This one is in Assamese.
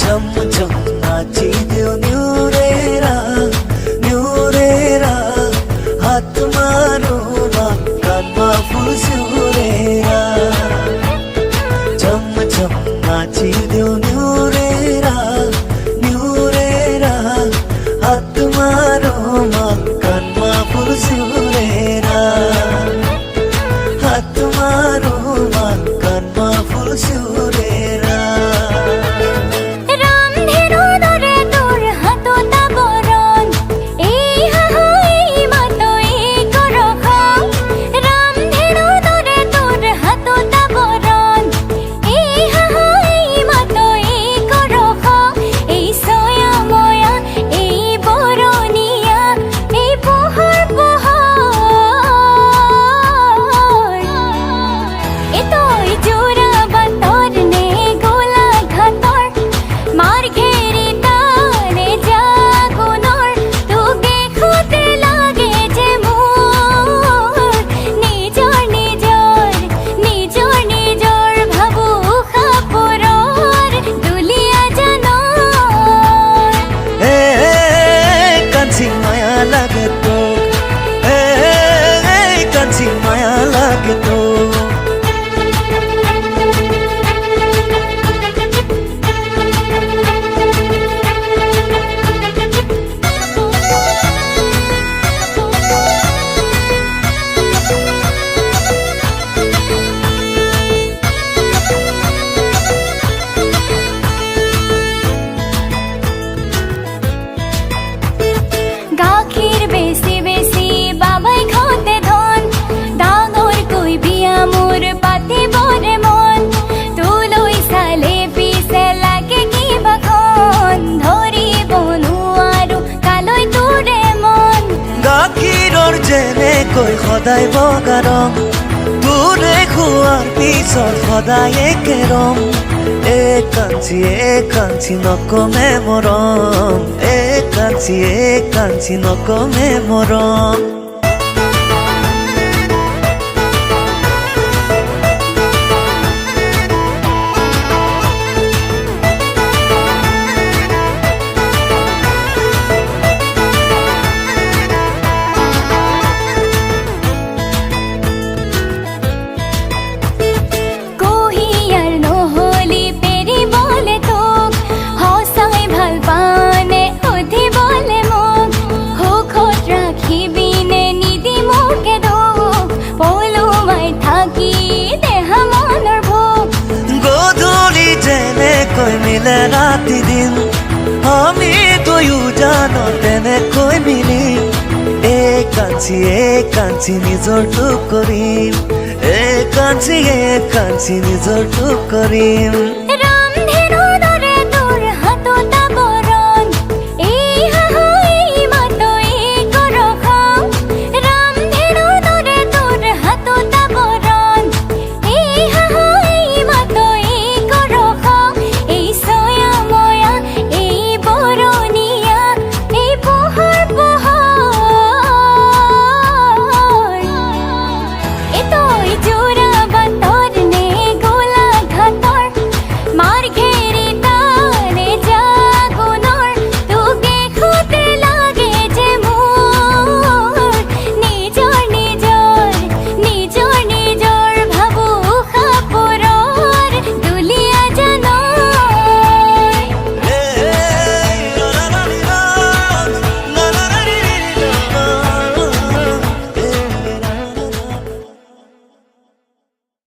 झम झम नाची दियो न्यूरेरा न्यूरेरा हाथ मारो कानमा फुसुरेरा झम झम नाची दियो न्यूरेरा न्यूरेरा हाथ मारो कानमा फुसुरेरा हाथ मारो कानमा फुसुरेरा माया लागे तो গাখির বেশি বেশি বাবাই খাওতে ধন ডাঙর কই বিয়া মোর পাতে বরে মন তুলই সালে পিছে লাগে কি বাখন ধরি বনু আৰু কালৈ তোৰে মন গাখীৰৰ যেনে কৈ সদায় বগা ৰং তোৰে খোৱাৰ পিছত সদায় একে ৰং কাঞ্চি নকমে মৰম কাঞ্চি নকমে মৰম মিলে ৰাতি দিন আমি দুয়ো জানো তেনেকৈ মিলিম কাঞ্চি নিজৰটো কৰিম কাঞ্চি নিজৰটো কৰিম